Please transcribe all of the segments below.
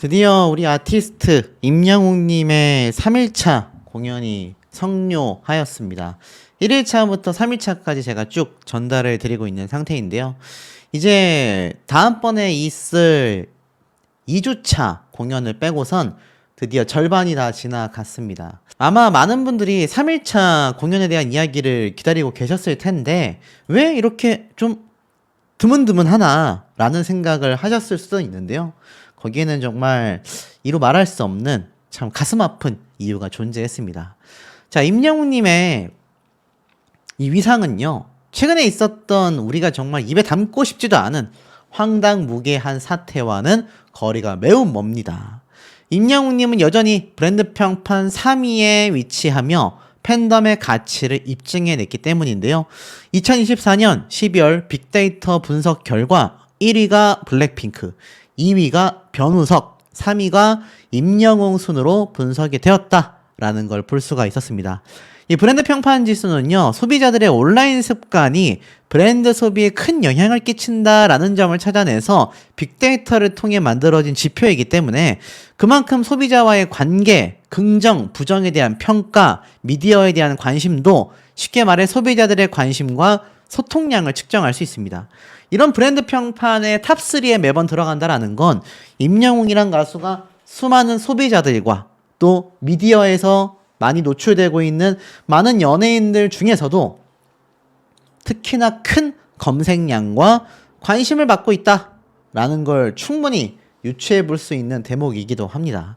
드디어 우리 아티스트 임영웅님의 3일차 공연이 성료하였습니다. 1일차부터 3일차까지 제가 쭉 전달을 드리고 있는 상태인데요. 이제 다음번에 있을 2주차 공연을 빼고선 드디어 절반이 다 지나갔습니다. 아마 많은 분들이 3일차 공연에 대한 이야기를 기다리고 계셨을 텐데 왜 이렇게 좀 드문드문하나 라는 생각을 하셨을 수도 있는데요. 거기에는 정말 이루 말할 수 없는 참 가슴 아픈 이유가 존재했습니다. 자, 임영웅님의 이 위상은요, 최근에 있었던 우리가 정말 입에 담고 싶지도 않은 황당무계한 사태와는 거리가 매우 멉니다. 임영웅님은 여전히 브랜드 평판 3위에 위치하며 팬덤의 가치를 입증해냈기 때문인데요. 2024년 12월 빅데이터 분석 결과 1위가 블랙핑크, 2위가 변우석, 3위가 임영웅 순으로 분석이 되었다라는 걸 볼 수가 있었습니다. 이 브랜드 평판 지수는요, 소비자들의 온라인 습관이 브랜드 소비에 큰 영향을 끼친다라는 점을 찾아내서 빅데이터를 통해 만들어진 지표이기 때문에 그만큼 소비자와의 관계, 긍정, 부정에 대한 평가, 미디어에 대한 관심도 쉽게 말해 소비자들의 관심과 소통량을 측정할 수 있습니다. 이런 브랜드 평판의 탑3에 매번 들어간다라는 건 임영웅이란 가수가 수많은 소비자들과 또 미디어에서 많이 노출되고 있는 많은 연예인들 중에서도 특히나 큰 검색량과 관심을 받고 있다라는 걸 충분히 유추해 볼 수 있는 대목이기도 합니다.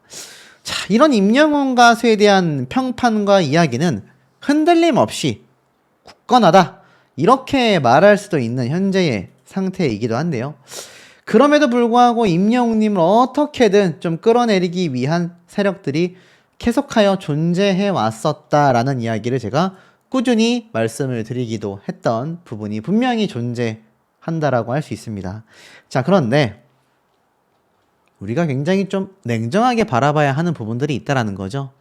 자, 이런 임영웅 가수에 대한 평판과 이야기는 흔들림 없이 굳건하다, 이렇게 말할 수도 있는 현재의 상태이기도 한데요. 그럼에도 불구하고 임영웅님을 어떻게든 좀 끌어내리기 위한 세력들이 계속하여 존재해 왔었다라는 이야기를 제가 꾸준히 말씀을 드리기도 했던 부분이 분명히 존재한다라고 할 수 있습니다. 자, 그런데 우리가 굉장히 좀 냉정하게 바라봐야 하는 부분들이 있다라는 거죠.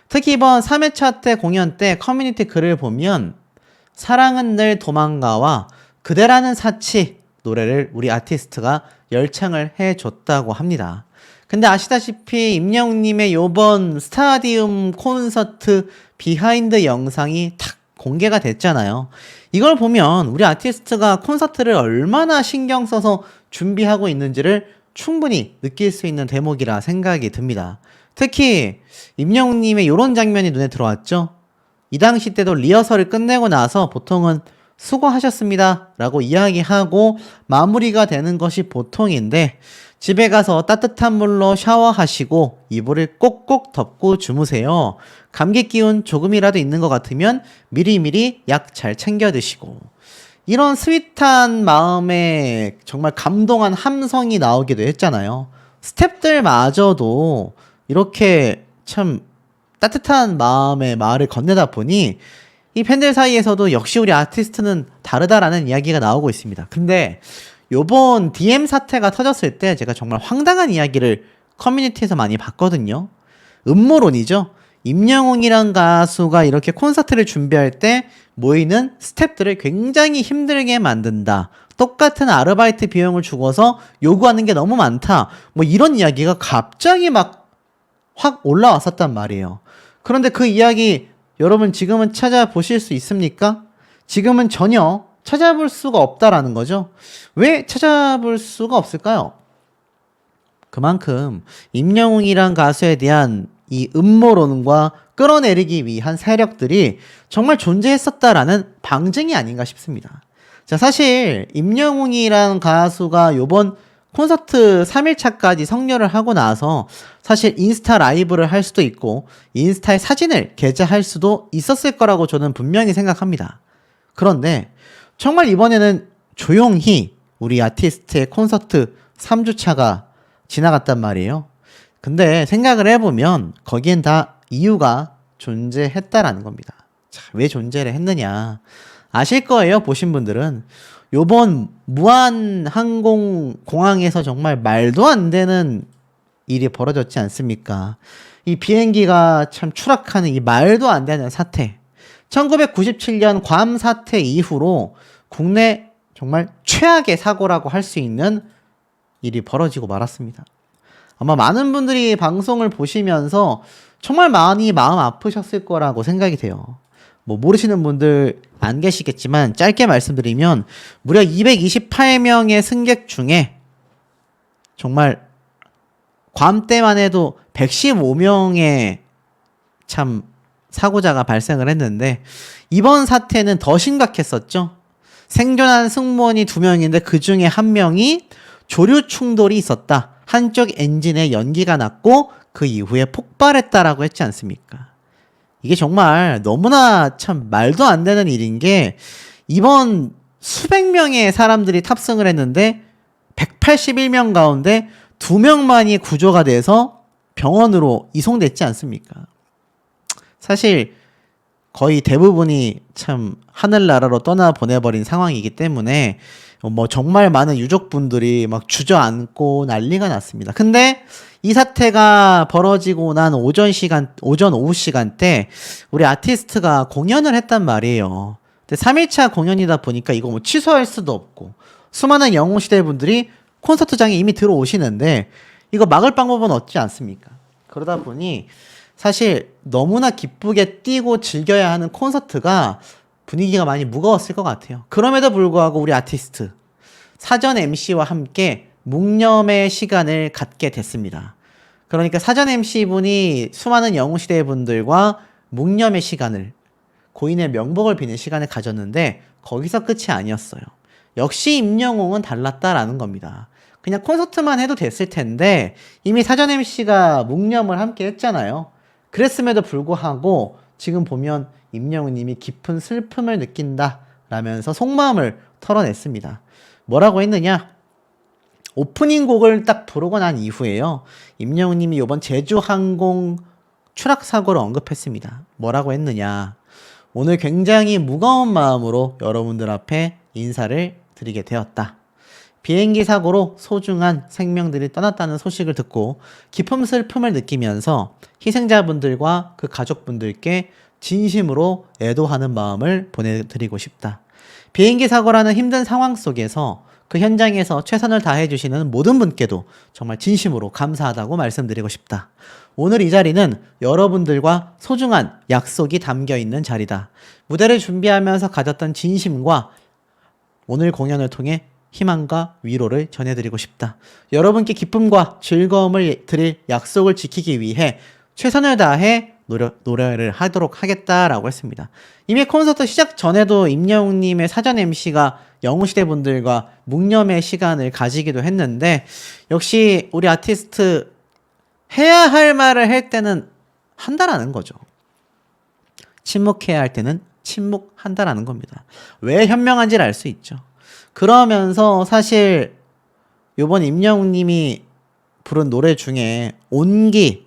특히 이번 3회차 때 공연 때 커뮤니티 글을 보면 사랑은 늘 도망가와 그대라는 사치 노래를 우리 아티스트가 열창을 해줬다고 합니다. 근데 아시다시피 임영웅님의 요번 스타디움 콘서트 비하인드 영상이 탁 공개가 됐잖아요. 이걸 보면 우리 아티스트가 콘서트를 얼마나 신경 써서 준비하고 있는지를 충분히 느낄 수 있는 대목이라 생각이 듭니다. 특히 임영웅님의 요런 장면이 눈에 들어왔죠. 이 당시 때도 리허설을 끝내고 나서 보통은 수고하셨습니다 라고 이야기하고 마무리가 되는 것이 보통인데 집에 가서 따뜻한 물로 샤워하시고 이불을 꼭꼭 덮고 주무세요. 감기 기운 조금이라도 있는 것 같으면 미리미리 약 잘 챙겨 드시고, 이런 스윗한 마음에 정말 감동한 함성이 나오기도 했잖아요. 스태프들마저도 이렇게 참 따뜻한 마음의 말을 건네다 보니 이 팬들 사이에서도 역시 우리 아티스트는 다르다라는 이야기가 나오고 있습니다. 근데 요번 DM 사태가 터졌을 때 제가 정말 황당한 이야기를 커뮤니티에서 많이 봤거든요. 음모론이죠. 임영웅이란 가수가 이렇게 콘서트를 준비할 때 모이는 스태프들을 굉장히 힘들게 만든다. 똑같은 아르바이트 비용을 주고서 요구하는 게 너무 많다. 뭐 이런 이야기가 갑자기 막 확 올라왔었단 말이에요. 그런데 그 이야기 여러분 지금은 찾아보실 수 있습니까? 지금은 전혀 찾아볼 수가 없다라는 거죠. 왜 찾아볼 수가 없을까요? 그만큼 임영웅이란 가수에 대한 이 음모론과 끌어내리기 위한 세력들이 정말 존재했었다라는 방증이 아닌가 싶습니다. 자, 사실 임영웅이란 가수가 요번 콘서트 3일차까지 성료를 하고 나서 사실 인스타 라이브를 할 수도 있고 인스타에 사진을 게재할 수도 있었을 거라고 저는 분명히 생각합니다. 그런데 정말 이번에는 조용히 우리 아티스트의 콘서트 3주차가 지나갔단 말이에요. 근데 생각을 해보면 거기엔 다 이유가 존재했다라는 겁니다. 자, 왜 존재를 했느냐 아실 거예요. 보신 분들은 요번 무한항공공항에서 정말 말도 안 되는 일이 벌어졌지 않습니까? 이 비행기가 참 추락하는 이 말도 안 되는 사태. 1997년 괌 사태 이후로 국내 정말 최악의 사고라고 할 수 있는 일이 벌어지고 말았습니다. 아마 많은 분들이 방송을 보시면서 정말 많이 마음 아프셨을 거라고 생각이 돼요. 뭐 모르시는 분들 안 계시겠지만 짧게 말씀드리면 무려 228명의 승객 중에 정말 괌 때만 해도 115명의 참 사고자가 발생을 했는데 이번 사태는 더 심각했었죠. 생존한 승무원이 2명인데 그 중에 1명이 조류 충돌이 있었다. 한쪽 엔진에 연기가 났고 그 이후에 폭발했다라고 했지 않습니까? 이게 정말 너무나 참 말도 안 되는 일인 게 이번 수백 명의 사람들이 탑승을 했는데 181명 가운데 2명만이 구조가 돼서 병원으로 이송됐지 않습니까? 사실 거의 대부분이 참 하늘나라로 떠나보내버린 상황이기 때문에 뭐 정말 많은 유족분들이 막 주저앉고 난리가 났습니다. 근데 이 사태가 벌어지고 난 오전 오후 시간대 우리 아티스트가 공연을 했단 말이에요. 근데 3일차 공연이다 보니까 이거 뭐 취소할 수도 없고 수많은 영웅시대 분들이 콘서트장에 이미 들어오시는데 이거 막을 방법은 없지 않습니까? 그러다 보니 사실 너무나 기쁘게 뛰고 즐겨야 하는 콘서트가 분위기가 많이 무거웠을 것 같아요. 그럼에도 불구하고 우리 아티스트 사전 MC와 함께 묵념의 시간을 갖게 됐습니다. 그러니까 사전 MC분이 수많은 영웅시대 분들과 묵념의 시간을 고인의 명복을 비는 시간을 가졌는데 거기서 끝이 아니었어요. 역시 임영웅은 달랐다라는 겁니다. 그냥 콘서트만 해도 됐을 텐데 이미 사전 MC가 묵념을 함께 했잖아요. 그랬음에도 불구하고 지금 보면 임영웅님이 깊은 슬픔을 느낀다 라면서 속마음을 털어냈습니다. 뭐라고 했느냐? 오프닝 곡을 딱 부르고 난 이후에요. 임영웅님이 이번 제주항공 추락사고를 언급했습니다. 뭐라고 했느냐? 오늘 굉장히 무거운 마음으로 여러분들 앞에 인사를 드리게 되었다. 비행기 사고로 소중한 생명들이 떠났다는 소식을 듣고 깊은 슬픔을 느끼면서 희생자분들과 그 가족분들께 진심으로 애도하는 마음을 보내드리고 싶다. 비행기 사고라는 힘든 상황 속에서 그 현장에서 최선을 다해주시는 모든 분께도 정말 진심으로 감사하다고 말씀드리고 싶다. 오늘 이 자리는 여러분들과 소중한 약속이 담겨있는 자리다. 무대를 준비하면서 가졌던 진심과 오늘 공연을 통해 희망과 위로를 전해드리고 싶다. 여러분께 기쁨과 즐거움을 드릴 약속을 지키기 위해 최선을 다해 노래를 하도록 하겠다라고 했습니다. 이미 콘서트 시작 전에도 임영웅님의 사전 MC가 영웅시대 분들과 묵념의 시간을 가지기도 했는데 역시 우리 아티스트 해야 할 말을 할 때는 한다라는 거죠. 침묵해야 할 때는 침묵한다라는 겁니다. 왜 현명한지를 알 수 있죠. 그러면서 사실 요번 임영웅님이 부른 노래 중에 온기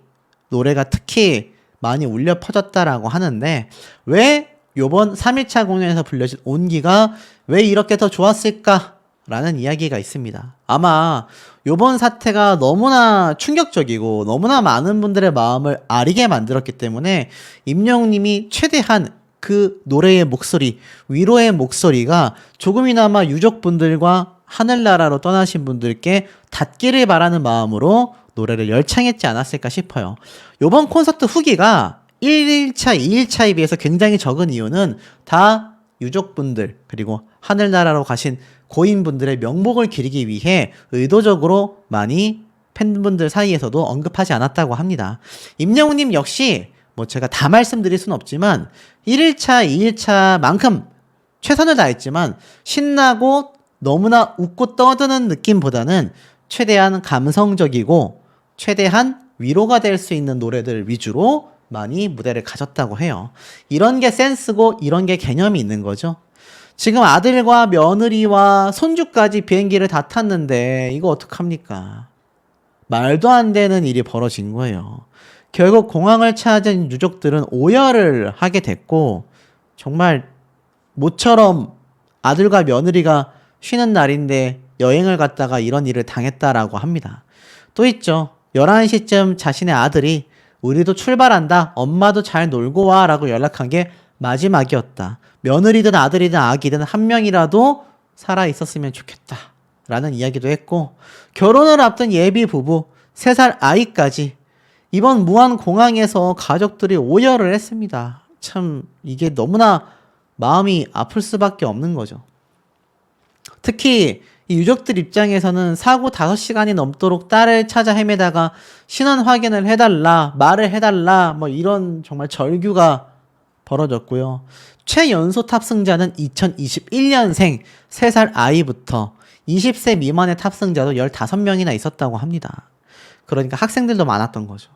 노래가 특히 많이 울려 퍼졌다라고 하는데 왜 요번 3일차 공연에서 불려진 온기가 왜 이렇게 더 좋았을까라는 이야기가 있습니다. 아마 요번 사태가 너무나 충격적이고 너무나 많은 분들의 마음을 아리게 만들었기 때문에 임영웅님이 최대한 그 노래의 목소리, 위로의 목소리가 조금이나마 유족분들과 하늘나라로 떠나신 분들께 닿기를 바라는 마음으로 노래를 열창했지 않았을까 싶어요. 요번 콘서트 후기가 1일차, 2일차에 비해서 굉장히 적은 이유는 다 유족분들 그리고 하늘나라로 가신 고인분들의 명복을 기리기 위해 의도적으로 많이 팬분들 사이에서도 언급하지 않았다고 합니다. 임영웅님 역시 뭐 제가 다 말씀드릴 수는 없지만 1일차, 2일차만큼 최선을 다했지만 신나고 너무나 웃고 떠드는 느낌보다는 최대한 감성적이고 최대한 위로가 될 수 있는 노래들 위주로 많이 무대를 가졌다고 해요. 이런 게 센스고 이런 게 개념이 있는 거죠. 지금 아들과 며느리와 손주까지 비행기를 다 탔는데 이거 어떡합니까? 말도 안 되는 일이 벌어진 거예요. 결국 공항을 찾은 유족들은 오열을 하게 됐고 정말 모처럼 아들과 며느리가 쉬는 날인데 여행을 갔다가 이런 일을 당했다라고 합니다. 또 있죠. 11시쯤 자신의 아들이 우리도 출발한다. 엄마도 잘 놀고 와 라고 연락한 게 마지막이었다. 며느리든 아들이든 아기든 한 명이라도 살아 있었으면 좋겠다 라는 이야기도 했고 결혼을 앞둔 예비 부부 3살 아이까지 이번 무안공항에서 가족들이 오열을 했습니다. 참 이게 너무나 마음이 아플 수밖에 없는 거죠. 특히 이 유족들 입장에서는 사고 5시간이 넘도록 딸을 찾아 헤매다가 신원 확인을 해달라, 말을 해달라, 뭐 이런 정말 절규가 벌어졌고요. 최연소 탑승자는 2021년생 3살 아이부터 20세 미만의 탑승자도 15명이나 있었다고 합니다. 그러니까 학생들도 많았던 거죠.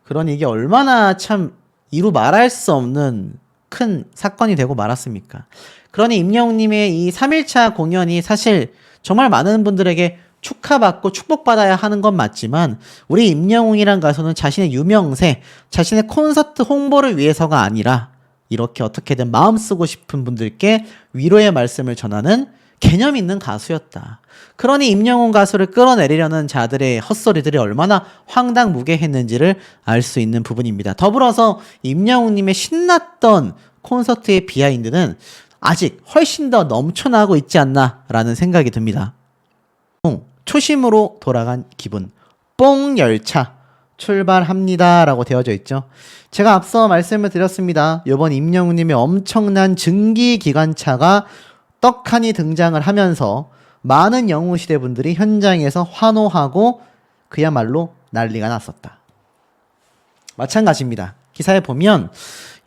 그러니 이게 얼마나 참 이루 말할 수 없는 큰 사건이 되고 말았습니까? 그러니 임영웅님의 이 3일차 공연이 사실 정말 많은 분들에게 축하받고 축복받아야 하는 건 맞지만 우리 임영웅이란 가수는 자신의 유명세, 자신의 콘서트 홍보를 위해서가 아니라 이렇게 어떻게든 마음 쓰고 싶은 분들께 위로의 말씀을 전하는 개념 있는 가수였다. 그러니 임영웅 가수를 끌어내리려는 자들의 헛소리들이 얼마나 황당무계했는지를 알 수 있는 부분입니다. 더불어서 임영웅님의 신났던 콘서트의 비하인드는 아직 훨씬 더 넘쳐나고 있지 않나라는 생각이 듭니다. 초심으로 돌아간 기분, 뽕 열차 출발합니다 라고 되어져 있죠. 제가 앞서 말씀을 드렸습니다. 이번 임영웅님의 엄청난 증기기관차가 떡하니 등장을 하면서 많은 영웅시대 분들이 현장에서 환호하고 그야말로 난리가 났었다. 마찬가지입니다. 기사에 보면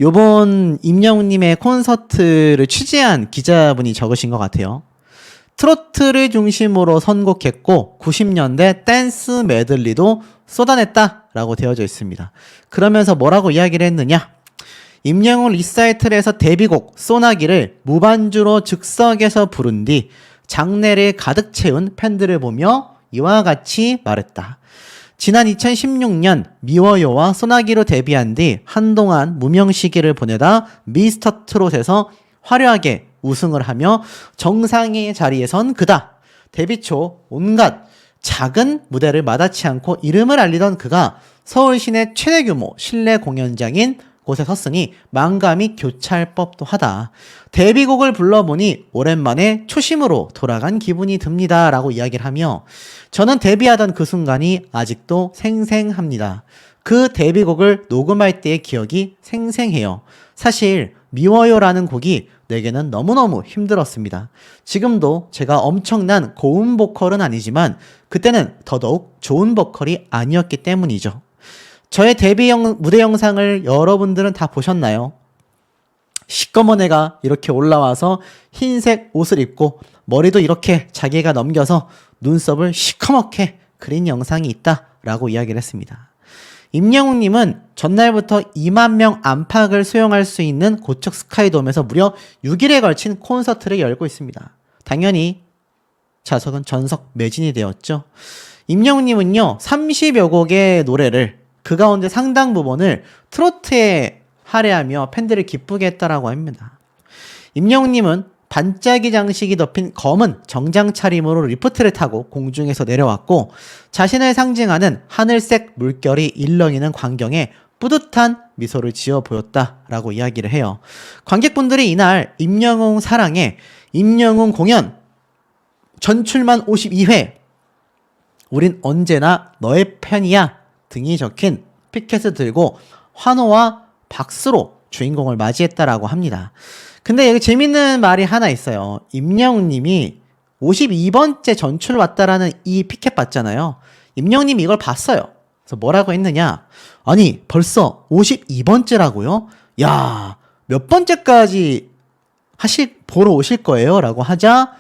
요번 임영웅님의 콘서트를 취재한 기자분이 적으신 것 같아요. 트로트를 중심으로 선곡했고 90년대 댄스 메들리도 쏟아냈다라고 되어져 있습니다. 그러면서 뭐라고 이야기를 했느냐? 임영웅 리사이틀에서 데뷔곡 소나기를 무반주로 즉석에서 부른 뒤 장내를 가득 채운 팬들을 보며 이와 같이 말했다. 지난 2016년 미워요와 소나기로 데뷔한 뒤 한동안 무명 시기를 보내다 미스터 트롯에서 화려하게 우승을 하며 정상의 자리에 선 그다. 데뷔 초 온갖 작은 무대를 마다치 않고 이름을 알리던 그가 서울 시내 최대 규모 실내 공연장인 곳에 섰으니 망감이 교차할 법도 하다. 데뷔곡을 불러보니 오랜만에 초심으로 돌아간 기분이 듭니다 라고 이야기를 하며 저는 데뷔하던 그 순간이 아직도 생생합니다. 그 데뷔곡을 녹음할 때의 기억이 생생해요. 사실 미워요라는 곡이 내게는 너무너무 힘들었습니다. 지금도 제가 엄청난 고음 보컬은 아니지만 그때는 더더욱 좋은 보컬이 아니었기 때문이죠. 저의 데뷔 무대 영상을 여러분들은 다 보셨나요? 시꺼먼 애가 이렇게 올라와서 흰색 옷을 입고 머리도 이렇게 자기가 넘겨서 눈썹을 시커멓게 그린 영상이 있다라고 이야기를 했습니다. 임영웅님은 전날부터 2만 명 안팎을 수용할 수 있는 고척 스카이돔에서 무려 6일에 걸친 콘서트를 열고 있습니다. 당연히 좌석은 전석 매진이 되었죠. 임영웅님은요 30여 곡의 노래를 그 가운데 상당 부분을 트로트에 할애하며 팬들을 기쁘게 했다라고 합니다. 임영웅님은 반짝이 장식이 덮인 검은 정장 차림으로 리프트를 타고 공중에서 내려왔고 자신을 상징하는 하늘색 물결이 일렁이는 광경에 뿌듯한 미소를 지어 보였다라고 이야기를 해요. 관객분들이 이날 임영웅 사랑해, 임영웅 공연, 전출만 52회, 우린 언제나 너의 편이야 등이 적힌 피켓을 들고 환호와 박수로 주인공을 맞이했다라고 합니다. 근데 여기 재밌는 말이 하나 있어요. 임영웅님이 52번째 전출 왔다라는 이 피켓 봤잖아요. 임영웅님이 이걸 봤어요. 그래서 뭐라고 했느냐? 아니 벌써 52번째라고요? 야, 몇 번째까지 보러 오실 거예요? 라고 하자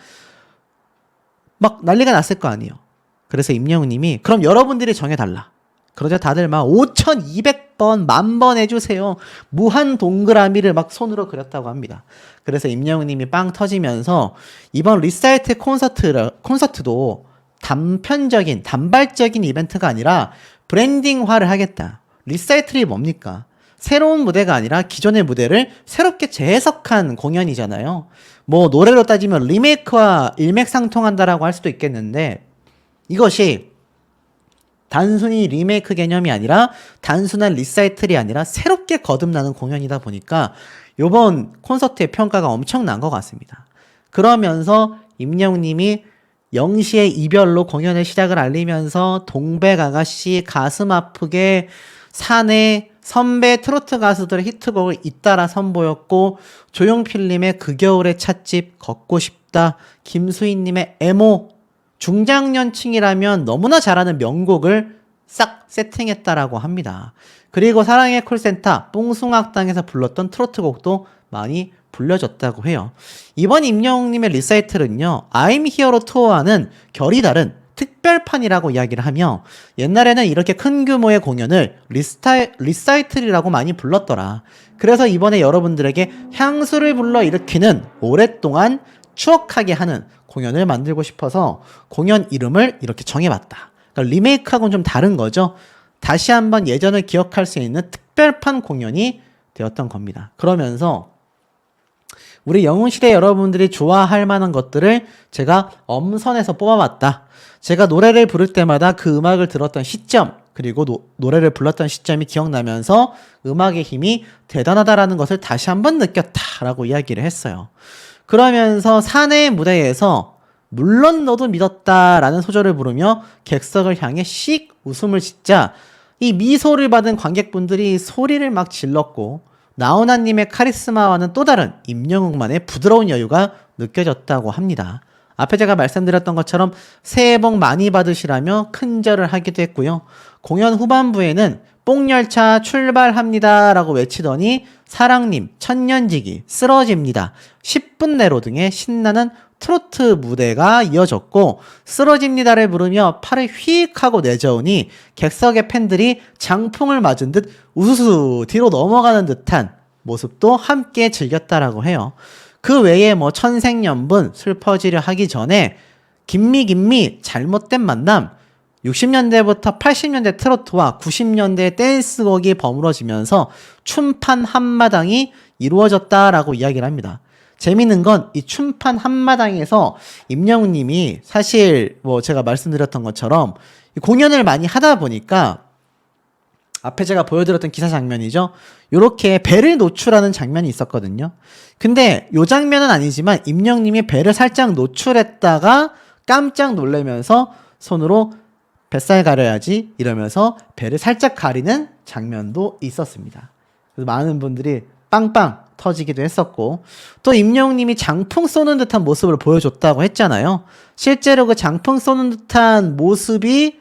막 난리가 났을 거 아니에요. 그래서 임영웅님이 그럼 여러분들이 정해달라. 그러자 다들 막 5200번, 10,000번 해주세요. 무한 동그라미를 막 손으로 그렸다고 합니다. 그래서 임영웅님이 빵 터지면서 이번 리사이트 콘서트도 단발적인 이벤트가 아니라 브랜딩화를 하겠다. 리사이틀이 뭡니까? 새로운 무대가 아니라 기존의 무대를 새롭게 재해석한 공연이잖아요. 뭐 노래로 따지면 리메이크와 일맥상통한다라고 할 수도 있겠는데 이것이 단순히 리메이크 개념이 아니라 단순한 리사이틀이 아니라 새롭게 거듭나는 공연이다 보니까 이번 콘서트의 평가가 엄청난 것 같습니다. 그러면서 임영웅님이 영시의 이별로 공연의 시작을 알리면서 동백아가씨, 가슴 아프게, 사내, 선배 트로트 가수들의 히트곡을 잇따라 선보였고, 조용필님의 그 겨울의 찻집, 걷고 싶다, 김수희님의 애모, 중장년층이라면 너무나 잘하는 명곡을 싹 세팅했다라고 합니다. 그리고 사랑의 콜센터, 뽕숭악당에서 불렀던 트로트곡도 많이 불려졌다고 해요. 이번 임영웅님의 리사이틀은요, I'm Here로 투어하는 결이 다른 특별판이라고 이야기를 하며, 옛날에는 이렇게 큰 규모의 공연을 리사이틀이라고 많이 불렀더라. 그래서 이번에 여러분들에게 향수를 불러 일으키는, 오랫동안 추억하게 하는 공연을 만들고 싶어서 공연 이름을 이렇게 정해봤다. 그러니까 리메이크하고는 좀 다른 거죠. 다시 한번 예전을 기억할 수 있는 특별판 공연이 되었던 겁니다. 그러면서 우리 영웅시대 여러분들이 좋아할 만한 것들을 제가 엄선해서 뽑아봤다. 제가 노래를 부를 때마다 그 음악을 들었던 시점, 그리고 노래를 불렀던 시점이 기억나면서 음악의 힘이 대단하다라는 것을 다시 한번 느꼈다라고 이야기를 했어요. 그러면서 사내의 무대에서 물론 너도 믿었다라는 소절을 부르며 객석을 향해 씩 웃음을 짓자 이 미소를 받은 관객분들이 소리를 막 질렀고, 나훈아님의 카리스마와는 또 다른 임영웅만의 부드러운 여유가 느껴졌다고 합니다. 앞에 제가 말씀드렸던 것처럼 새해 복 많이 받으시라며 큰절을 하기도 했고요. 공연 후반부에는 뽕열차 출발합니다 라고 외치더니 사랑님, 천년지기, 쓰러집니다, 10분 내로 등의 신나는 트로트 무대가 이어졌고, 쓰러집니다를 부르며 팔을 휙 하고 내저으니 객석의 팬들이 장풍을 맞은 듯 우수수 뒤로 넘어가는 듯한 모습도 함께 즐겼다라고 해요. 그 외에 뭐 천생연분, 슬퍼지려 하기 전에, 김미 잘못된 만남, 60년대부터 80년대 트로트와 90년대 댄스곡이 버무러지면서 춤판 한마당이 이루어졌다라고 이야기를 합니다. 재밌는 건 이 춤판 한마당에서 임영웅님이 사실 뭐 제가 말씀드렸던 것처럼 공연을 많이 하다 보니까 앞에 제가 보여드렸던 기사 장면이죠. 요렇게 배를 노출하는 장면이 있었거든요. 근데 요 장면은 아니지만 임영웅님이 배를 살짝 노출했다가 깜짝 놀라면서 손으로 뱃살 가려야지 이러면서 배를 살짝 가리는 장면도 있었습니다. 그래서 많은 분들이 빵빵 터지기도 했었고, 또 임영웅님이 장풍 쏘는 듯한 모습을 보여줬다고 했잖아요. 실제로 그 장풍 쏘는 듯한 모습이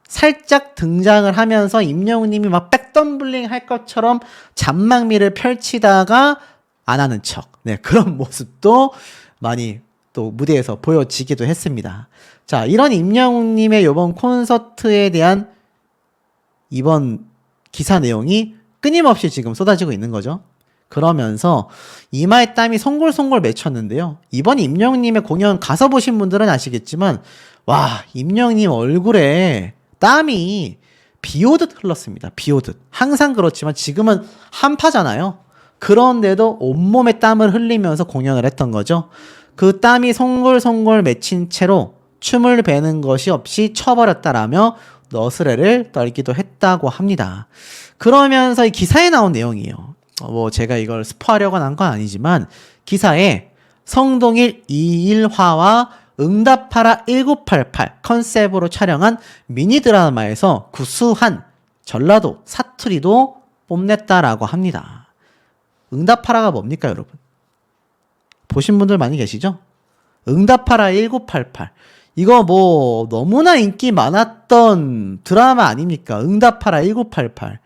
살짝 등장을 하면서 임영웅님이 막 백덤블링 할 것처럼 잔망미를 펼치다가 안 하는 척, 네, 그런 모습도 많이 또 무대에서 보여지기도 했습니다. 자, 이런 임영웅님의 이번 콘서트에 대한 이번 기사 내용이 끊임없이 지금 쏟아지고 있는 거죠. 그러면서 이마에 땀이 송골송골 맺혔는데요. 이번 임영웅님의 공연 가서 보신 분들은 아시겠지만, 와, 임영웅님 얼굴에 땀이 비 오듯 흘렀습니다. 비 오듯. 항상 그렇지만 지금은 한파잖아요. 그런데도 온몸에 땀을 흘리면서 공연을 했던 거죠. 그 땀이 송골송골 맺힌 채로 춤을 배는 것이 없이 쳐버렸다라며 너스레를 떨기도 했다고 합니다. 그러면서 이 기사에 나온 내용이에요. 뭐 제가 이걸 스포하려고 한 건 아니지만 기사에 성동일 2일화와 응답하라 1988 컨셉으로 촬영한 미니 드라마에서 구수한 전라도 사투리도 뽐냈다라고 합니다. 응답하라가 뭡니까, 여러분? 보신 분들 많이 계시죠? 응답하라 1988. 이거 뭐 너무나 인기 많았던 드라마 아닙니까? 응답하라 1988.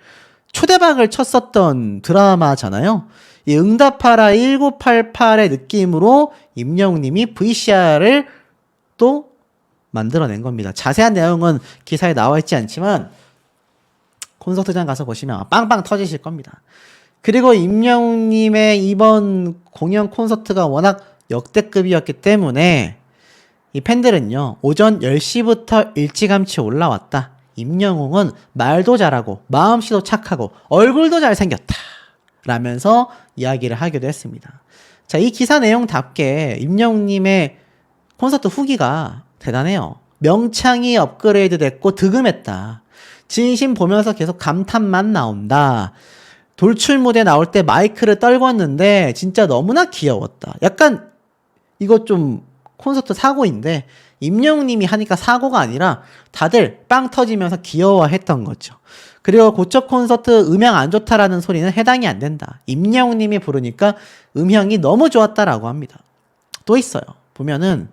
초대박을 쳤었던 드라마잖아요. 이 응답하라 1988의 느낌으로 임영웅님이 VCR을 또 만들어낸 겁니다. 자세한 내용은 기사에 나와 있지 않지만 콘서트장 가서 보시면 빵빵 터지실 겁니다. 그리고 임영웅님의 이번 공연 콘서트가 워낙 역대급이었기 때문에 이 팬들은요, 오전 10시부터 일찌감치 올라왔다. 임영웅은 말도 잘하고 마음씨도 착하고 얼굴도 잘생겼다 라면서 이야기를 하기도 했습니다. 자, 이 기사 내용답게 임영웅님의 콘서트 후기가 대단해요. 명창이 업그레이드 됐고 득음했다. 진심 보면서 계속 감탄만 나온다. 돌출 무대 나올 때 마이크를 떨궜는데 진짜 너무나 귀여웠다. 약간 이거 좀 콘서트 사고인데 임영웅님이 하니까 사고가 아니라 다들 빵 터지면서 귀여워했던 거죠. 그리고 고척 콘서트 음향 안 좋다라는 소리는 해당이 안 된다. 임영웅님이 부르니까 음향이 너무 좋았다라고 합니다. 또 있어요. 보면은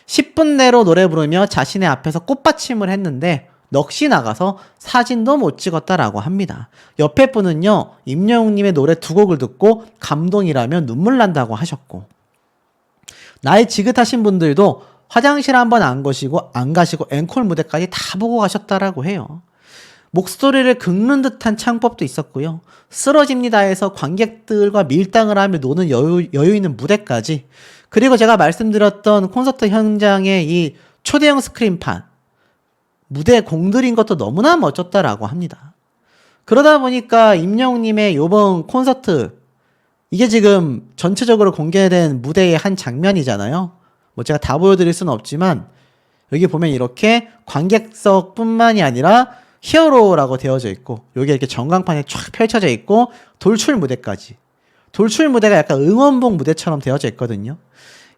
10분 내로 노래 부르며 자신의 앞에서 꽃받침을 했는데 넋이 나가서 사진도 못 찍었다라고 합니다. 옆에 분은요, 임영웅님의 노래 2곡을 듣고 감동이라며 눈물 난다고 하셨고, 나이 지긋하신 분들도 화장실 한번 안 가시고 앵콜 무대까지 다 보고 가셨다라고 해요. 목소리를 긁는 듯한 창법도 있었고요. 쓰러집니다 해서 관객들과 밀당을 하며 노는 여유 있는 무대까지, 그리고 제가 말씀드렸던 콘서트 현장의 이 초대형 스크린판 무대에 공들인 것도 너무나 멋졌다라고 합니다. 그러다 보니까 임영웅님의 요번 콘서트, 이게 지금 전체적으로 공개된 무대의 한 장면이잖아요. 뭐 제가 다 보여드릴 수는 없지만 여기 보면 이렇게 관객석뿐만이 아니라 히어로라고 되어져 있고, 여기 이렇게 전광판이 쫙 펼쳐져 있고, 돌출 무대까지. 돌출 무대가 약간 응원봉 무대처럼 되어져 있거든요.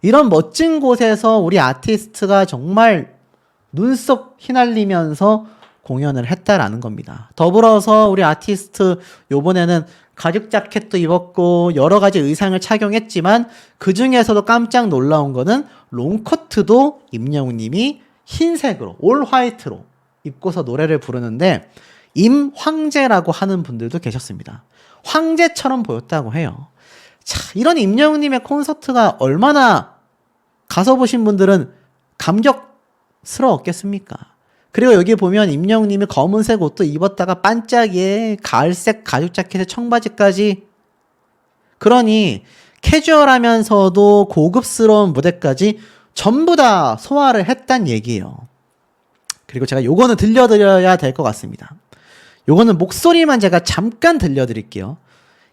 이런 멋진 곳에서 우리 아티스트가 정말 눈썹 휘날리면서 공연을 했다라는 겁니다. 더불어서 우리 아티스트 요번에는 가죽 자켓도 입었고 여러 가지 의상을 착용했지만 그 중에서도 깜짝 놀라운 거는 롱커트도 임영웅님이 흰색으로 올 화이트로 입고서 노래를 부르는데 임황제라고 하는 분들도 계셨습니다. 황제처럼 보였다고 해요. 자, 이런 임영웅님의 콘서트가 얼마나 가서 보신 분들은 감격스러웠겠습니까? 그리고 여기 보면 임영웅님이 검은색 옷도 입었다가 반짝이에 가을색 가죽 자켓에 청바지까지, 그러니 캐주얼하면서도 고급스러운 무대까지 전부 다 소화를 했단 얘기예요. 그리고 제가 요거는 들려드려야 될 것 같습니다. 요거는 목소리만 제가 잠깐 들려드릴게요.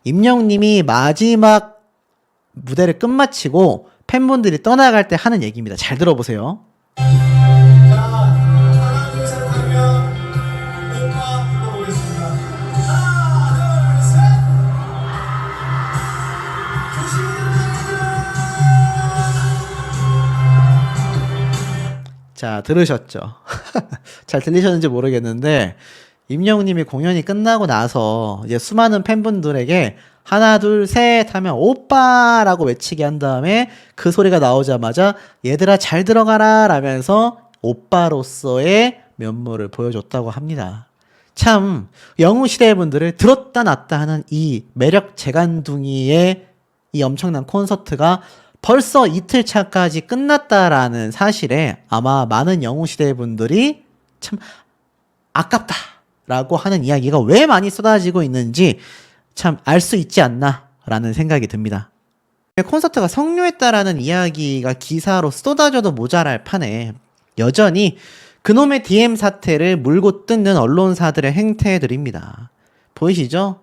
임영웅님이 마지막 무대를 끝마치고 팬분들이 떠나갈 때 하는 얘기입니다. 잘 들어보세요. 자, 들으셨죠? 잘 들리셨는지 모르겠는데 임영웅님이 공연이 끝나고 나서 이제 수많은 팬분들에게 하나 둘 셋 하면 오빠라고 외치게 한 다음에 그 소리가 나오자마자 얘들아 잘 들어가라 라면서 오빠로서의 면모를 보여줬다고 합니다. 참 영웅시대 분들을 들었다 놨다 하는 이 매력 재간둥이의 이 엄청난 콘서트가 벌써 이틀차까지 끝났다라는 사실에 아마 많은 영웅시대 분들이 참 아깝다라고 하는 이야기가 왜 많이 쏟아지고 있는지 참 알 수 있지 않나라는 생각이 듭니다. 콘서트가 성료했다라는 이야기가 기사로 쏟아져도 모자랄 판에 여전히 그놈의 DM 사태를 물고 뜯는 언론사들의 행태들입니다. 보이시죠?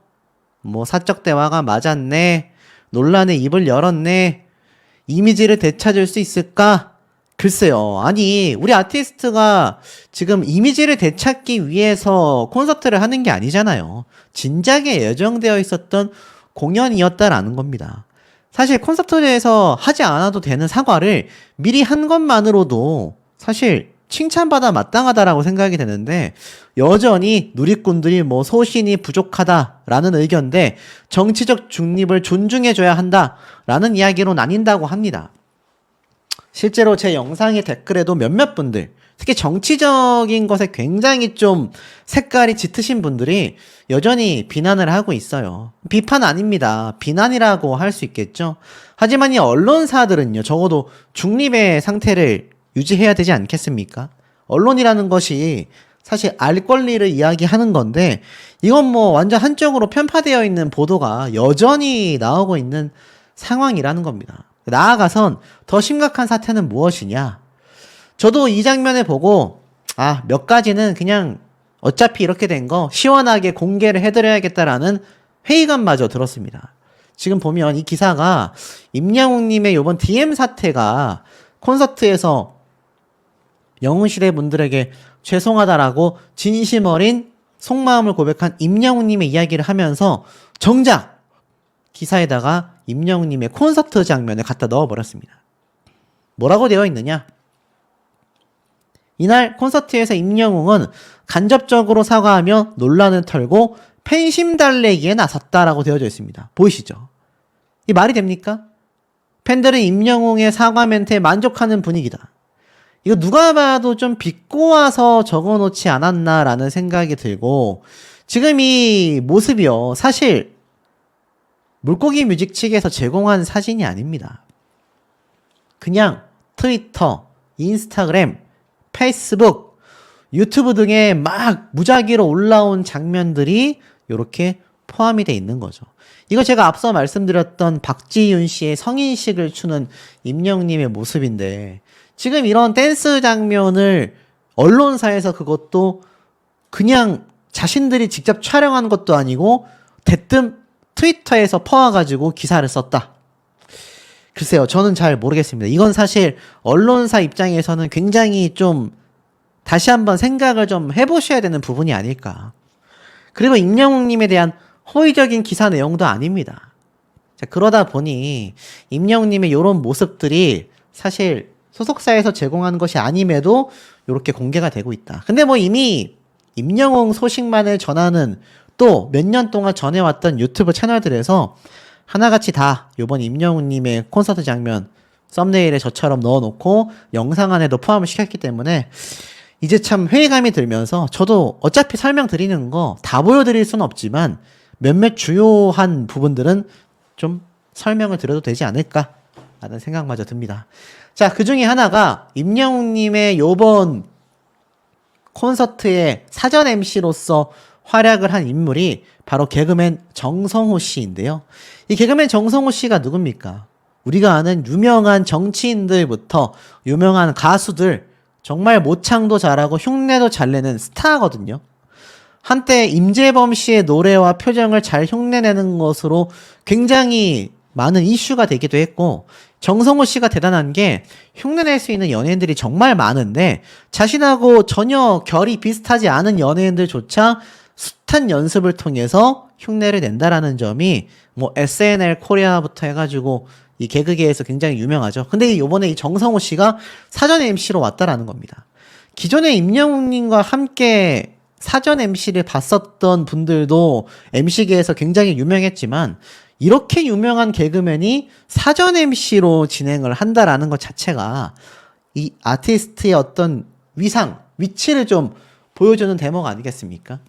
뭐 사적 대화가 맞았네, 논란의 입을 열었네, 이미지를 되찾을 수 있을까? 글쎄요. 아니, 우리 아티스트가 지금 이미지를 되찾기 위해서 콘서트를 하는 게 아니잖아요. 진작에 예정되어 있었던 공연이었다라는 겁니다. 사실 콘서트에서 하지 않아도 되는 사과를 미리 한 것만으로도 사실 칭찬받아 마땅하다라고 생각이 되는데, 여전히 누리꾼들이 뭐 소신이 부족하다라는 의견인데 정치적 중립을 존중해줘야 한다라는 이야기로 나뉜다고 합니다. 실제로 제 영상의 댓글에도 몇몇 분들, 특히 정치적인 것에 굉장히 좀 색깔이 짙으신 분들이 여전히 비난을 하고 있어요. 비판 아닙니다. 비난이라고 할 수 있겠죠. 하지만 이 언론사들은요, 적어도 중립의 상태를 유지해야 되지 않겠습니까? 언론이라는 것이 사실 알 권리를 이야기하는 건데, 이건 뭐 완전 한쪽으로 편파되어 있는 보도가 여전히 나오고 있는 상황이라는 겁니다. 나아가선 더 심각한 사태는 무엇이냐? 저도 이 장면을 보고 몇 가지는 그냥 어차피 이렇게 된 거 시원하게 공개를 해드려야겠다라는 회의감마저 들었습니다. 지금 보면 이 기사가 임영웅님의 이번 DM 사태가 콘서트에서 영웅시대 분들에게 죄송하다라고 진심 어린 속마음을 고백한 임영웅님의 이야기를 하면서 정작 기사에다가 임영웅님의 콘서트 장면을 갖다 넣어버렸습니다. 뭐라고 되어 있느냐? 이날 콘서트에서 임영웅은 간접적으로 사과하며 논란을 털고 팬심 달래기에 나섰다라고 되어져 있습니다. 보이시죠? 이 말이 됩니까? 팬들은 임영웅의 사과 멘트에 만족하는 분위기다. 이거 누가 봐도 좀 비꼬아서 적어놓지 않았나라는 생각이 들고, 지금 이 모습이요, 사실 물고기 뮤직 측에서 제공한 사진이 아닙니다. 그냥 트위터, 인스타그램, 페이스북, 유튜브 등에 막 무작위로 올라온 장면들이 이렇게 포함이 돼 있는 거죠. 이거 제가 앞서 말씀드렸던 박지윤 씨의 성인식을 추는 임영웅님의 모습인데, 지금 이런 댄스 장면을 언론사에서 그것도 그냥 자신들이 직접 촬영한 것도 아니고 대뜸 트위터에서 퍼와가지고 기사를 썼다. 글쎄요, 저는 잘 모르겠습니다. 이건 사실 언론사 입장에서는 굉장히 좀 다시 한번 생각을 좀 해보셔야 되는 부분이 아닐까. 그리고 임영웅님에 대한 허위적인 기사 내용도 아닙니다. 자, 그러다 보니 임영웅님의 이런 모습들이 사실 소속사에서 제공한 것이 아님에도 이렇게 공개가 되고 있다. 근데 뭐 이미 임영웅 소식만을 전하는 또 몇 년 동안 전해왔던 유튜브 채널들에서 하나같이 다 요번 임영웅님의 콘서트 장면 썸네일에 저처럼 넣어놓고 영상 안에도 포함을 시켰기 때문에 이제 참 회의감이 들면서, 저도 어차피 설명드리는 거 다 보여드릴 수는 없지만 몇몇 주요한 부분들은 좀 설명을 드려도 되지 않을까 라는 생각마저 듭니다. 자, 그 중에 하나가 임영웅님의 요번 콘서트의 사전 MC로서 활약을 한 인물이 바로 개그맨 정성호 씨인데요. 이 개그맨 정성호 씨가 누굽니까? 우리가 아는 유명한 정치인들부터 유명한 가수들, 정말 모창도 잘하고 흉내도 잘 내는 스타거든요. 한때 임재범 씨의 노래와 표정을 잘 흉내내는 것으로 굉장히 많은 이슈가 되기도 했고, 정성호 씨가 대단한 게 흉내낼 수 있는 연예인들이 정말 많은데 자신하고 전혀 결이 비슷하지 않은 연예인들조차 숱한 연습을 통해서 흉내를 낸다라는 점이 뭐 SNL 코리아부터 해가지고 이 개그계에서 굉장히 유명하죠. 근데 이번에 이 정성호 씨가 사전 MC로 왔다라는 겁니다. 기존에 임영웅님과 함께 사전 MC를 봤었던 분들도 MC계에서 굉장히 유명했지만 이렇게 유명한 개그맨이 사전 MC로 진행을 한다라는 것 자체가 이 아티스트의 어떤 위상, 위치를 좀 보여주는 대목 아니겠습니까?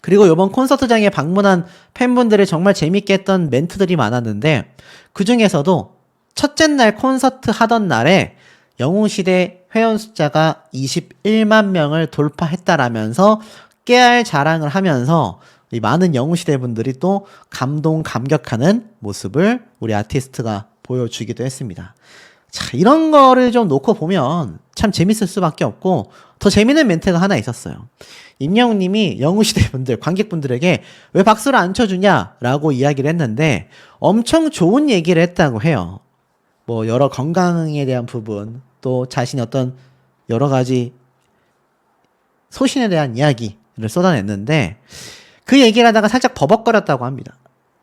그리고 이번 콘서트장에 방문한 팬분들이 정말 재밌게 했던 멘트들이 많았는데, 그 중에서도 첫째 날 콘서트 하던 날에 영웅시대 회원 숫자가 21만 명을 돌파했다라면서 깨알 자랑을 하면서 이 많은 영웅시대 분들이 또 감동, 감격하는 모습을 우리 아티스트가 보여주기도 했습니다. 자, 이런 거를 좀 놓고 보면 참 재밌을 수밖에 없고, 더 재밌는 멘트가 하나 있었어요. 임영웅님이 영웅시대 분들, 관객분들에게 왜 박수를 안 쳐주냐라고 이야기를 했는데 엄청 좋은 얘기를 했다고 해요. 뭐 여러 건강에 대한 부분, 또 자신의 어떤 여러 가지 소신에 대한 이야기를 쏟아냈는데 그 얘기를 하다가 살짝 버벅거렸다고 합니다.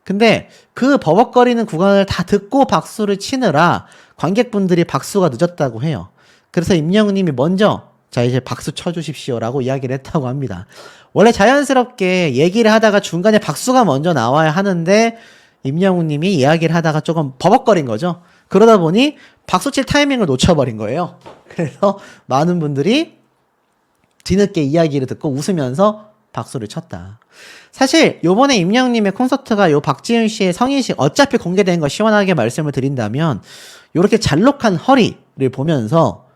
근데 그 버벅거리는 구간을 다 듣고 박수를 치느라 관객분들이 박수가 늦었다고 해요. 그래서 임영웅님이 먼저 자 이제 박수 쳐주십시오라고 이야기를 했다고 합니다. 원래 자연스럽게 얘기를 하다가 중간에 박수가 먼저 나와야 하는데 임영웅님이 이야기를 하다가 조금 버벅거린 거죠. 그러다 보니 박수 칠 타이밍을 놓쳐버린 거예요. 그래서 많은 분들이 뒤늦게 이야기를 듣고 웃으면서 박수를 쳤다. 사실 요번에 임영웅님의 콘서트가 요 박지윤 씨의 성인식 어차피 공개된 거 시원하게 말씀을 드린다면 요렇게 잘록한 허리를 보면서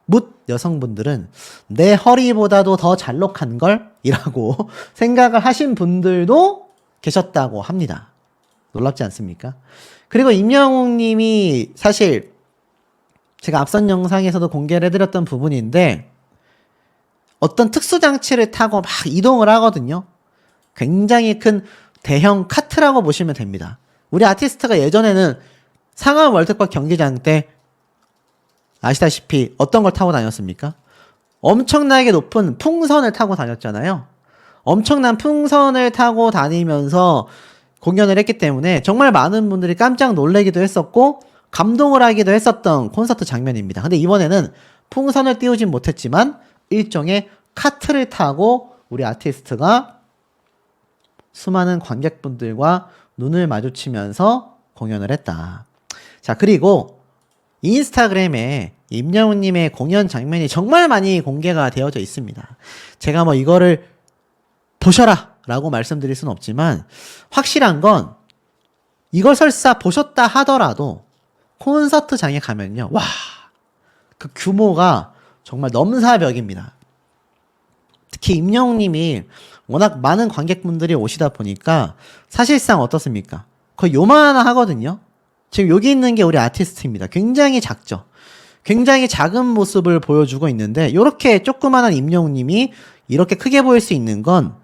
묻 여성분들은 내 허리보다도 더 잘록한 걸? 이라고 생각을 하신 분들도 계셨다고 합니다. 놀랍지 않습니까? 그리고 임영웅님이 사실 제가 앞선 영상에서도 공개를 해드렸던 부분인데 어떤 특수장치를 타고 막 이동을 하거든요. 굉장히 큰 대형 카트라고 보시면 됩니다. 우리 아티스트가 예전에는 상암 월드컵 경기장 때 아시다시피 어떤 걸 타고 다녔습니까? 엄청나게 높은 풍선을 타고 다녔잖아요. 엄청난 풍선을 타고 다니면서 공연을 했기 때문에 정말 많은 분들이 깜짝 놀라기도 했었고 감동을 하기도 했었던 콘서트 장면입니다. 근데 이번에는 풍선을 띄우진 못했지만 일종의 카트를 타고 우리 아티스트가 수많은 관객분들과 눈을 마주치면서 공연을 했다. 자, 그리고 인스타그램에 임영웅님의 공연 장면이 정말 많이 공개가 되어져 있습니다. 제가 뭐 이거를 보셔라 라고 말씀드릴 수는 없지만 확실한 건 이걸 설사 보셨다 하더라도 콘서트장에 가면요, 와, 그 규모가 정말 넘사벽입니다. 특히 임영웅님이 워낙 많은 관객분들이 오시다 보니까 사실상 어떻습니까? 거의 요만하 하거든요. 지금 여기 있는 게 우리 아티스트입니다. 굉장히 작죠. 굉장히 작은 모습을 보여주고 있는데 이렇게 조그만한 임영웅님이 이렇게 크게 보일 수 있는 건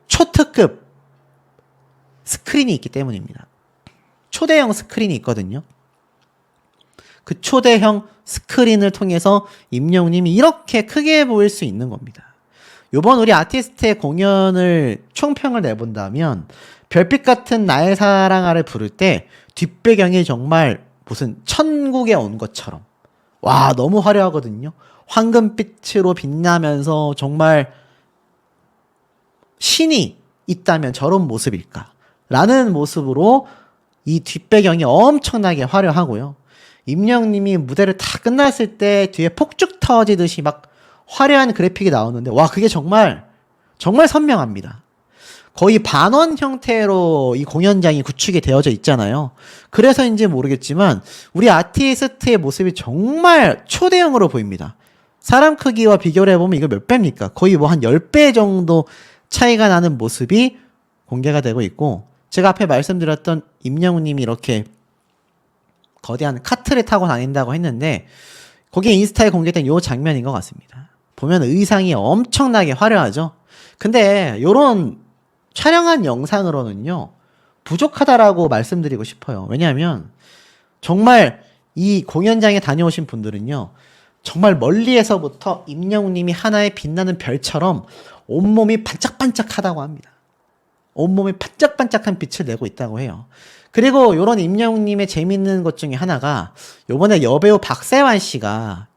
초특급 스크린이 있기 때문입니다. 초대형 스크린이 있거든요. 그 초대형 스크린을 통해서 임영웅님이 이렇게 크게 보일 수 있는 겁니다. 요번 우리 아티스트의 공연을 총평을 내본다면 별빛 같은 나의 사랑아를 부를 때 뒷배경이 정말 무슨 천국에 온 것처럼 와, 너무 화려하거든요. 황금빛으로 빛나면서 정말 신이 있다면 저런 모습일까 라는 모습으로 이 뒷배경이 엄청나게 화려하고요. 임영웅님이 무대를 다 끝났을 때 뒤에 폭죽 터지듯이 막 화려한 그래픽이 나오는데 와, 그게 정말 선명합니다. 거의 반원 형태로 이 공연장이 구축이 되어져 있잖아요. 그래서인지 모르겠지만 우리 아티스트의 모습이 정말 초대형으로 보입니다. 사람 크기와 비교를 해보면 이거 몇 배입니까? 거의 뭐 한 10배 정도 차이가 나는 모습이 공개가 되고 있고, 제가 앞에 말씀드렸던 임영웅님이 이렇게 거대한 카트를 타고 다닌다고 했는데 거기에 인스타에 공개된 요 장면인 것 같습니다. 보면 의상이 엄청나게 화려하죠. 근데 요런 촬영한 영상으로는요 부족하다라고 말씀드리고 싶어요. 왜냐하면 정말 이 공연장에 다녀오신 분들은요 정말 멀리에서부터 임영웅님이 하나의 빛나는 별처럼 온몸이 반짝반짝하다고 합니다. 온몸이 반짝반짝한 빛을 내고 있다고 해요. 그리고 요런 임영웅님의 재밌는 것 중에 하나가 요번에 여배우 박세환 씨가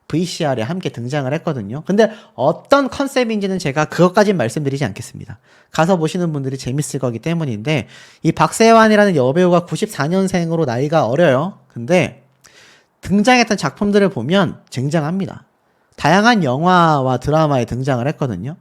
VCR에 함께 등장을 했거든요. 근데 어떤 컨셉인지는 제가 그것까진 말씀드리지 않겠습니다. 가서 보시는 분들이 재밌을 거기 때문인데, 이 박세환이라는 여배우가 94년생으로 나이가 어려요. 근데 등장했던 작품들을 보면 쟁쟁합니다. 다양한 영화와 드라마에 등장을 했거든요.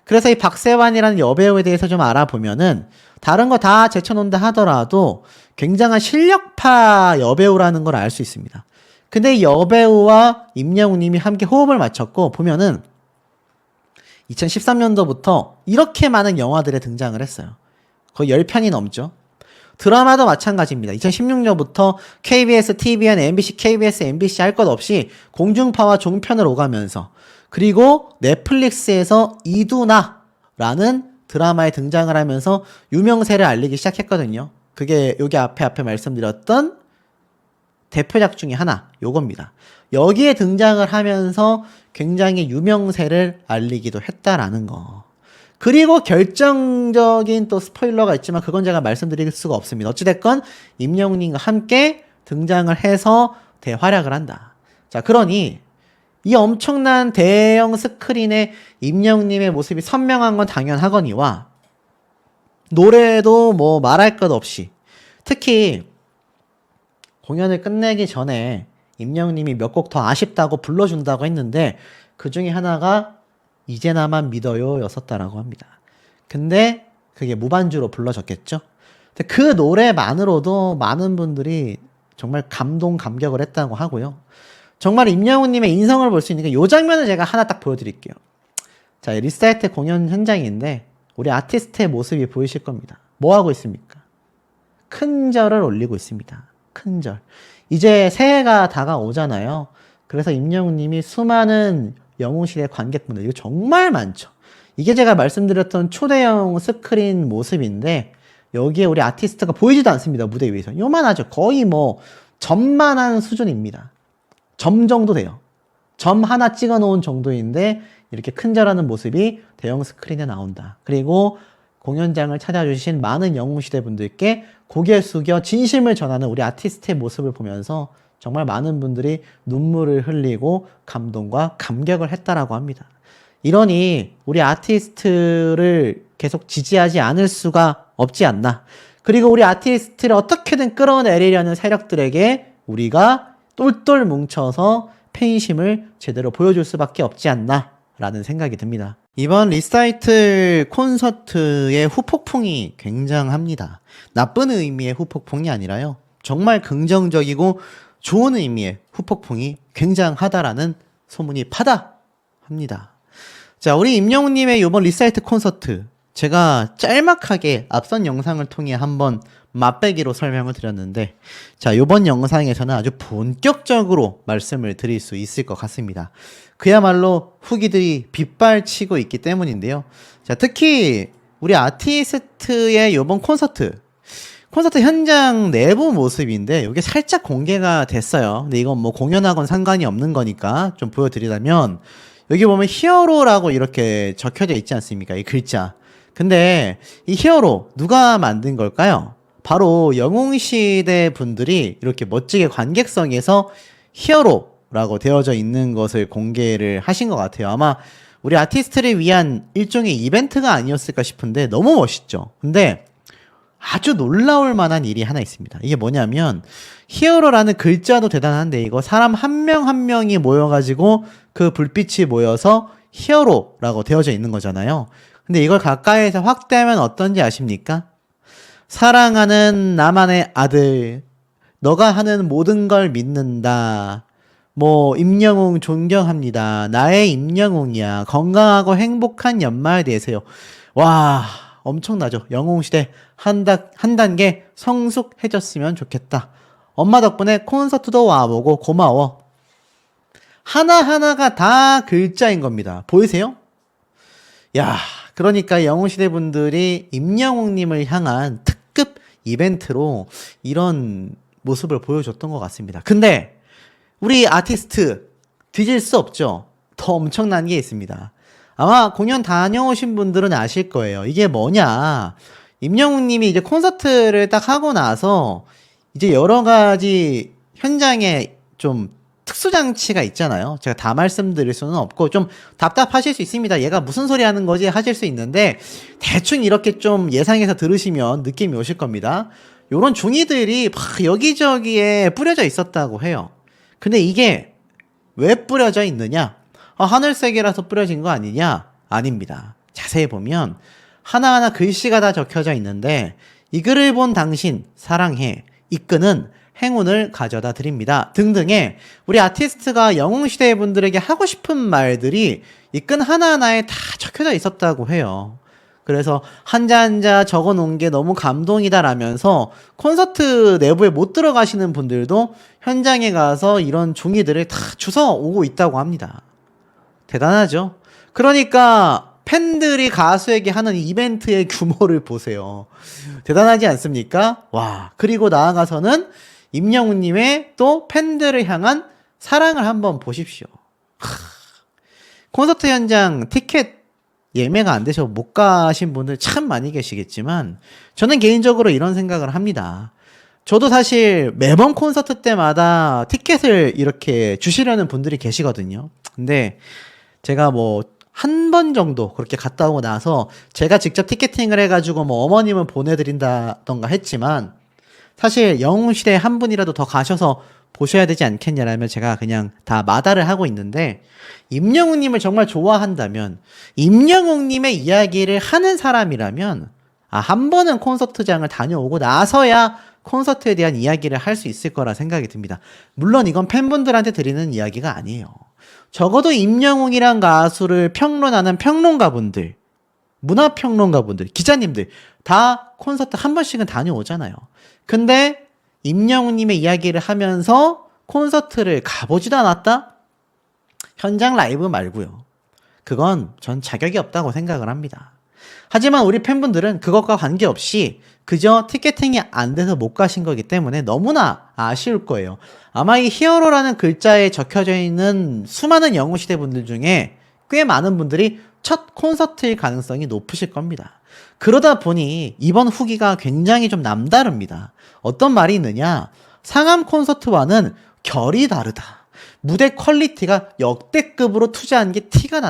그래서 이 박세환이라는 여배우에 대해서 좀 알아보면은 다른 거 다 제쳐놓는다 하더라도 굉장한 실력파 여배우라는 걸 알 수 있습니다. 근데 이 여배우와 임영웅님이 함께 호흡을 맞췄고, 보면은 2013년도부터 이렇게 많은 영화들에 등장을 했어요. 거의 10편이 넘죠. 드라마도 마찬가지입니다. 2016년부터 KBS, TVN, MBC, KBS, MBC 할 것 없이 공중파와 종편을 오가면서, 그리고 넷플릭스에서 이두나라는 드라마에 등장을 하면서 유명세를 알리기 시작했거든요. 그게 여기 앞에 말씀드렸던 대표작 중에 하나, 요겁니다. 여기에 등장을 하면서 굉장히 유명세를 알리기도 했다라는 거. 그리고 결정적인 또 스포일러가 있지만 그건 제가 말씀드릴 수가 없습니다. 어찌됐건 임영웅님과 함께 등장을 해서 대활약을 한다. 자, 그러니 이 엄청난 대형 스크린에 임영웅님의 모습이 선명한 건 당연하거니와 노래도 뭐 말할 것 없이, 특히 공연을 끝내기 전에 임영웅님이 몇 곡 더 아쉽다고 불러준다고 했는데 그 중에 하나가 이제 나만 믿어요 였었다라고 합니다. 근데 그게 무반주로 불러졌겠죠. 근데 그 노래만으로도 많은 분들이 정말 감동을 했다고 하고요. 정말 임영웅님의 인성을 볼 수 있는 게 이 장면을 제가 하나 딱 보여드릴게요. 자, 리사이트 공연 현장인데 우리 아티스트의 모습이 보이실 겁니다. 뭐 하고 있습니까? 큰 절을 올리고 있습니다. 큰 절. 이제 새해가 다가오잖아요. 그래서 임영웅님이 수많은 영웅시대 관객분들, 이거 정말 많죠. 이게 제가 말씀드렸던 초대형 스크린 모습인데 여기에 우리 아티스트가 보이지도 않습니다. 무대 위에서. 요만하죠. 거의 뭐 점만한 수준입니다. 점 정도 돼요. 점 하나 찍어 놓은 정도인데 이렇게 큰절하는 모습이 대형 스크린에 나온다. 그리고 공연장을 찾아주신 많은 영웅시대 분들께 고개 숙여 진심을 전하는 우리 아티스트의 모습을 보면서 정말 많은 분들이 눈물을 흘리고 감동과 감격을 했다라고 합니다. 이러니 우리 아티스트를 계속 지지하지 않을 수가 없지 않나. 그리고 우리 아티스트를 어떻게든 끌어내리려는 세력들에게 우리가 똘똘 뭉쳐서 팬심을 제대로 보여줄 수밖에 없지 않나 라는 생각이 듭니다. 이번 리사이틀 콘서트의 후폭풍이 굉장합니다. 나쁜 의미의 후폭풍이 아니라요, 정말 긍정적이고 좋은 의미의 후폭풍이 굉장하다라는 소문이 파다합니다. 자, 우리 임영웅님의 이번 리사이트 콘서트, 제가 짤막하게 앞선 영상을 통해 한번 맛배기로 설명을 드렸는데, 자, 이번 영상에서는 아주 본격적으로 말씀을 드릴 수 있을 것 같습니다. 그야말로 후기들이 빗발치고 있기 때문인데요. 자, 특히 우리 아티스트의 이번 콘서트 현장 내부 모습인데 이게 살짝 공개가 됐어요. 근데 이건 뭐 공연하고는 상관이 없는 거니까 좀 보여드리자면, 여기 보면 히어로라고 이렇게 적혀져 있지 않습니까? 이 글자. 근데 이 히어로 누가 만든 걸까요? 바로 영웅시대 분들이 이렇게 멋지게 관객석에서 히어로라고 되어져 있는 것을 공개를 하신 것 같아요. 아마 우리 아티스트를 위한 일종의 이벤트가 아니었을까 싶은데 너무 멋있죠. 근데 아주 놀라울 만한 일이 하나 있습니다. 이게 뭐냐면, 히어로라는 글자도 대단한데 이거 사람 한 명 한 명이 모여가지고 그 불빛이 모여서 히어로라고 되어져 있는 거잖아요. 근데 이걸 가까이에서 확대하면 어떤지 아십니까? 사랑하는 나만의 아들, 너가 하는 모든 걸 믿는다. 뭐 임영웅 존경합니다. 나의 임영웅이야. 건강하고 행복한 연말 되세요. 와, 엄청나죠. 영웅시대 한 단계 성숙해졌으면 좋겠다. 엄마 덕분에 콘서트도 와보고 고마워. 하나하나가 다 글자인 겁니다. 보이세요? 야, 그러니까 영웅시대 분들이 임영웅님을 향한 특급 이벤트로 이런 모습을 보여줬던 것 같습니다. 근데 우리 아티스트 뒤질 수 없죠. 더 엄청난 게 있습니다. 아마 공연 다녀오신 분들은 아실 거예요. 이게 뭐냐, 임영웅님이 이제 콘서트를 딱 하고 나서 이제 여러 가지 현장에 좀 특수장치가 있잖아요. 제가 다 말씀드릴 수는 없고 좀 답답하실 수 있습니다. 얘가 무슨 소리 하는 거지 하실 수 있는데, 대충 이렇게 좀 예상해서 들으시면 느낌이 오실 겁니다. 요런 종이들이 막 여기저기에 뿌려져 있었다고 해요. 근데 이게 왜 뿌려져 있느냐? 하늘색이라서 뿌려진 거 아니냐? 아닙니다. 자세히 보면 하나하나 글씨가 다 적혀져 있는데, 이 글을 본 당신 사랑해, 이끄는 행운을 가져다 드립니다 등등의 우리 아티스트가 영웅시대 분들에게 하고 싶은 말들이 이 끈 하나하나에 다 적혀져 있었다고 해요. 그래서 한자 한자 적어 놓은 게 너무 감동이다라면서 콘서트 내부에 못 들어가시는 분들도 현장에 가서 이런 종이들을 다 주워 오고 있다고 합니다. 대단하죠? 그러니까 팬들이 가수에게 하는 이벤트의 규모를 보세요. 대단하지 않습니까? 와, 그리고 나아가서는 임영웅님의 또 팬들을 향한 사랑을 한번 보십시오. 콘서트 현장 티켓 예매가 안 되셔서 못 가신 분들 참 많이 계시겠지만, 저는 개인적으로 이런 생각을 합니다. 저도 사실 매번 콘서트 때마다 티켓을 이렇게 주시려는 분들이 계시거든요. 근데 제가 뭐 한 번 정도 그렇게 갔다 오고 나서 제가 직접 티켓팅을 해가지고 뭐 어머님은 보내드린다던가 했지만, 사실 영웅시대에 한 분이라도 더 가셔서 보셔야 되지 않겠냐라면 제가 그냥 다 마다를 하고 있는데, 임영웅님을 정말 좋아한다면, 임영웅님의 이야기를 하는 사람이라면 한 번은 콘서트장을 다녀오고 나서야 콘서트에 대한 이야기를 할 수 있을 거라 생각이 듭니다. 물론 이건 팬분들한테 드리는 이야기가 아니에요. 적어도 임영웅이란 가수를 평론하는 평론가분들, 문화평론가분들, 기자님들 다 콘서트 한 번씩은 다녀오잖아요. 근데 임영웅님의 이야기를 하면서 콘서트를 가보지도 않았다? 현장 라이브 말고요. 그건 전 자격이 없다고 생각을 합니다. 하지만 우리 팬분들은 그것과 관계없이 그저 티켓팅이 안 돼서 못 가신 거기 때문에 너무나 아쉬울 거예요. 아마 이 히어로라는 글자에 적혀져 있는 수많은 영웅시대 분들 중에 꽤 많은 분들이 첫 콘서트일 가능성이 높으실 겁니다. 그러다 보니 이번 후기가 굉장히 좀 남다릅니다. 어떤 말이 있느냐? 상암 콘서트와는 결이 다르다. 무대 퀄리티가 역대급으로 투자한 게 티가 난다.